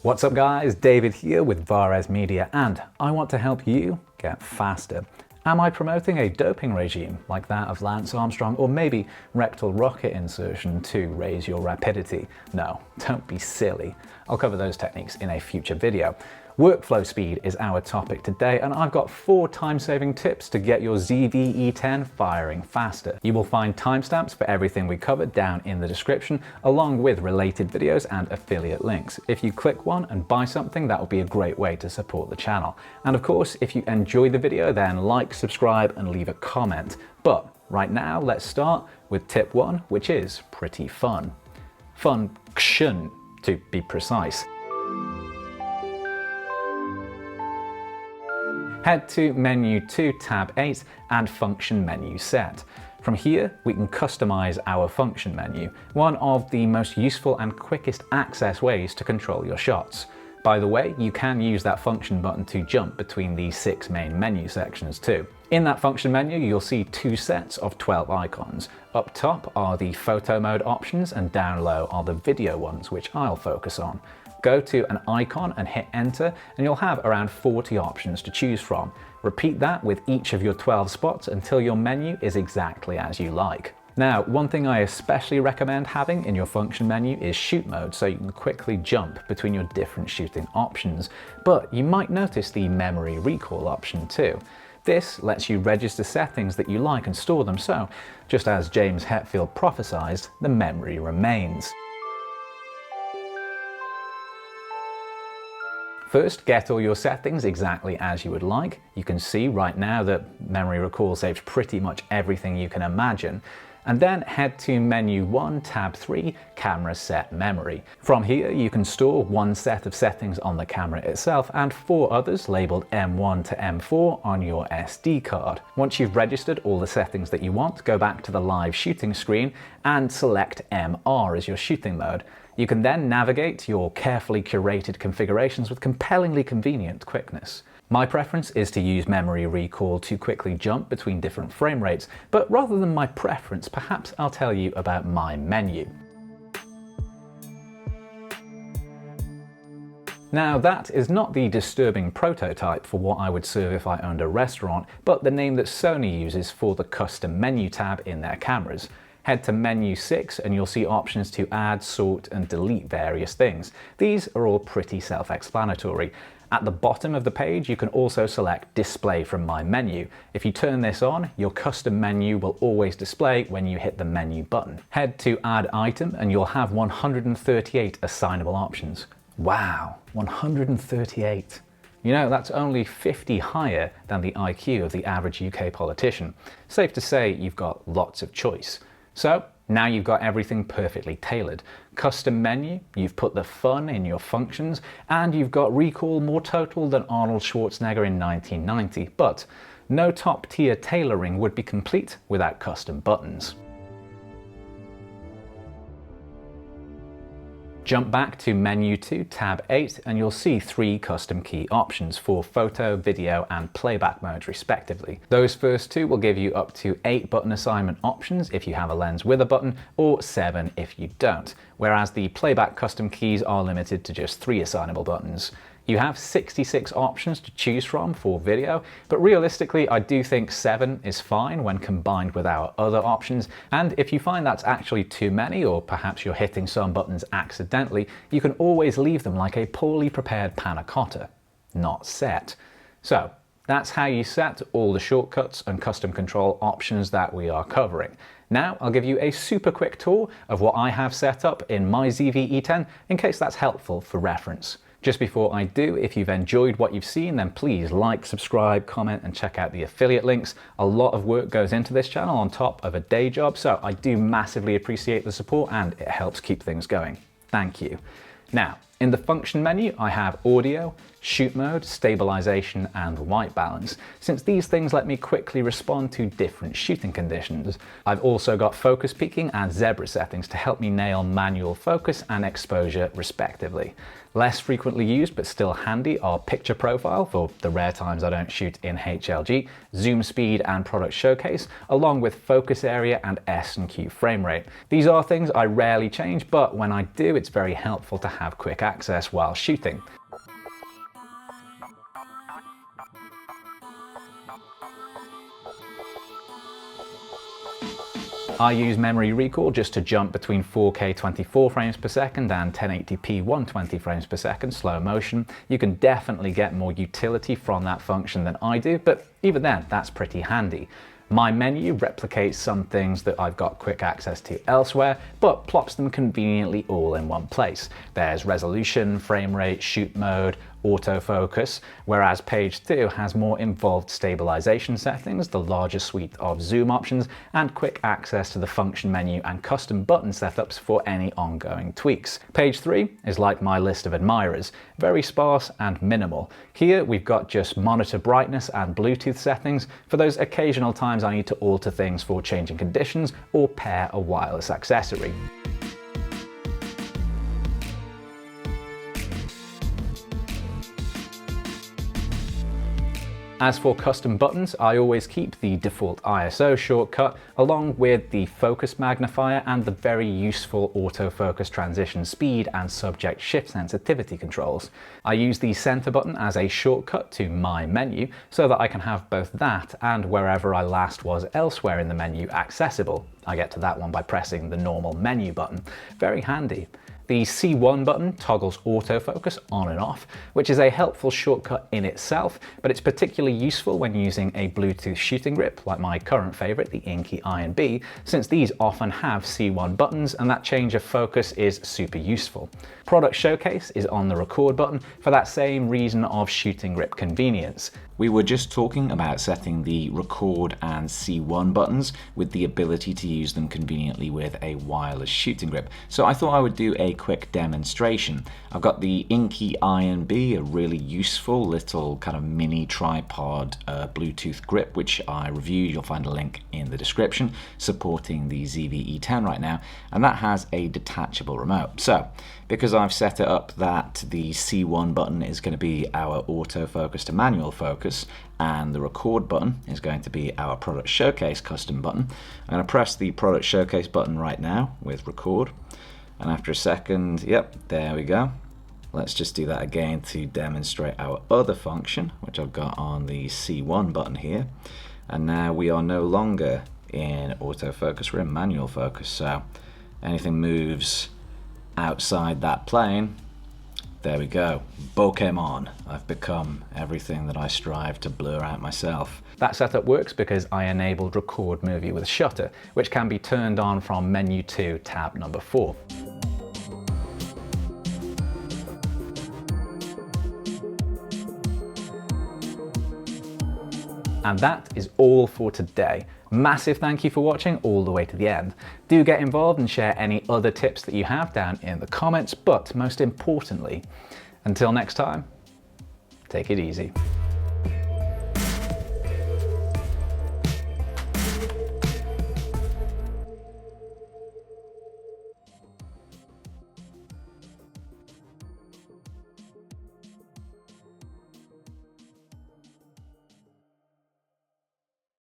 What's up guys, David here with Vares Media, and I want to help you get faster. Am I promoting a doping regime like that of Lance Armstrong, or maybe rectal rocket insertion to raise your rapidity? No, don't be silly. I'll cover those techniques in a future video. Workflow speed is our topic today, and I've got 4 time-saving tips to get your ZV-E10 firing faster. You will find timestamps for everything we covered down in the description, along with related videos and affiliate links. If you click one and buy something, that will be a great way to support the channel. And of course, if you enjoy the video, then like, subscribe, and leave a comment. But right now, let's start with tip 1, which is pretty fun. Function, to be precise. Head to Menu 2, Tab 8, and Function Menu Set. From here, we can customize our function menu, one of the most useful and quickest access ways to control your shots. By the way, you can use that function button to jump between the 6 main menu sections too. In that function menu, you'll see 2 sets of 12 icons. Up top are the photo mode options, and down low are the video ones, which I'll focus on. Go to an icon and hit enter, and you'll have around 40 options to choose from. Repeat that with each of your 12 spots until your menu is exactly as you like. Now, one thing I especially recommend having in your function menu is shoot mode, so you can quickly jump between your different shooting options. But you might notice the memory recall option too. This lets you register settings that you like and store them, so just as James Hetfield prophesied, the memory remains. First, get all your settings exactly as you would like. You can see right now that memory recall saves pretty much everything you can imagine. And then head to Menu 1, Tab 3, Camera Set Memory. From here, you can store 1 set of settings on the camera itself and 4 others labeled M1 to M4 on your SD card. Once you've registered all the settings that you want, go back to the live shooting screen and select MR as your shooting mode. You can then navigate your carefully curated configurations with compellingly convenient quickness. My preference is to use memory recall to quickly jump between different frame rates, but rather than my preference, perhaps I'll tell you about my menu. Now, that is not the disturbing prototype for what I would serve if I owned a restaurant, but the name that Sony uses for the custom menu tab in their cameras. Head to Menu 6 and you'll see options to add, sort, and delete various things. These are all pretty self-explanatory. At the bottom of the page, you can also select Display from My Menu. If you turn this on, your custom menu will always display when you hit the menu button. Head to Add Item and you'll have 138 assignable options. Wow, 138. You know, that's only 50 higher than the IQ of the average UK politician. Safe to say you've got lots of choice. So now you've got everything perfectly tailored. Custom menu, you've put the fun in your functions, and you've got recall more total than Arnold Schwarzenegger in 1990. But no top tier tailoring would be complete without custom buttons. Jump back to Menu 2, Tab 8, and you'll see 3 custom key options for photo, video, and playback modes respectively. Those first 2 will give you up to 8 button assignment options if you have a lens with a button, or 7 if you don't, whereas the playback custom keys are limited to just 3 assignable buttons. You have 66 options to choose from for video, but realistically I do think 7 is fine when combined with our other options, and if you find that's actually too many, or perhaps you're hitting some buttons accidentally, you can always leave them like a poorly prepared panna cotta. Not set. So that's how you set all the shortcuts and custom control options that we are covering. Now I'll give you a super quick tour of what I have set up in my ZV-E10 in case that's helpful for reference. Just before I do, if you've enjoyed what you've seen, then please like, subscribe, comment, and check out the affiliate links. A lot of work goes into this channel on top of a day job, so I do massively appreciate the support and it helps keep things going. Thank you. Now, in the function menu, I have audio, shoot mode, stabilization, and white balance, since these things let me quickly respond to different shooting conditions. I've also got focus peaking and zebra settings to help me nail manual focus and exposure respectively. Less frequently used but still handy are picture profile for the rare times I don't shoot in HLG, zoom speed and product showcase, along with focus area and S&Q frame rate. These are things I rarely change, but when I do, it's very helpful to have quick access access while shooting. I use memory recall just to jump between 4K 24 frames per second and 1080p 120 frames per second slow motion. You can definitely get more utility from that function than I do, but even then, that's pretty handy. My menu replicates some things that I've got quick access to elsewhere, but plops them conveniently all in one place. There's resolution, frame rate, shoot mode, autofocus, whereas page 2 has more involved stabilization settings, the larger suite of zoom options, and quick access to the function menu and custom button setups for any ongoing tweaks. Page 3 is like my list of admirers, very sparse and minimal. Here we've got just monitor brightness and Bluetooth settings for those occasional times I need to alter things for changing conditions or pair a wireless accessory. As for custom buttons, I always keep the default ISO shortcut along with the focus magnifier and the very useful autofocus transition speed and subject shift sensitivity controls. I use the center button as a shortcut to my menu so that I can have both that and wherever I last was elsewhere in the menu accessible. I get to that one by pressing the normal menu button. Very handy. The C1 button toggles autofocus on and off, which is a helpful shortcut in itself, but it's particularly useful when using a Bluetooth shooting grip, like my current favorite, the Inky Iron B, since these often have C1 buttons and that change of focus is super useful. Product Showcase is on the record button for that same reason of shooting grip convenience. We were just talking about setting the record and C1 buttons with the ability to use them conveniently with a wireless shooting grip. So I thought I would do a quick demonstration. I've got the Inky Iron B, a really useful little kind of mini tripod Bluetooth grip, which I reviewed. You'll find a link in the description, supporting the ZV-E10 right now, and that has a detachable remote. So because I've set it up that the C1 button is going to be our autofocus to manual focus and the record button is going to be our product showcase custom button, I'm going to press the product showcase button right now with record, and after a second, yep, there we go. Let's just do that again to demonstrate our other function, which I've got on the C1 button here, and now we are no longer in autofocus, we're in manual focus, so anything moves outside that plane, there we go. Pokemon. I've become everything that I strive to blur out myself. That setup works because I enabled record movie with shutter, which can be turned on from menu 2, tab number 4. And that is all for today. Massive thank you for watching all the way to the end. Do get involved and share any other tips that you have down in the comments, but most importantly, until next time, take it easy.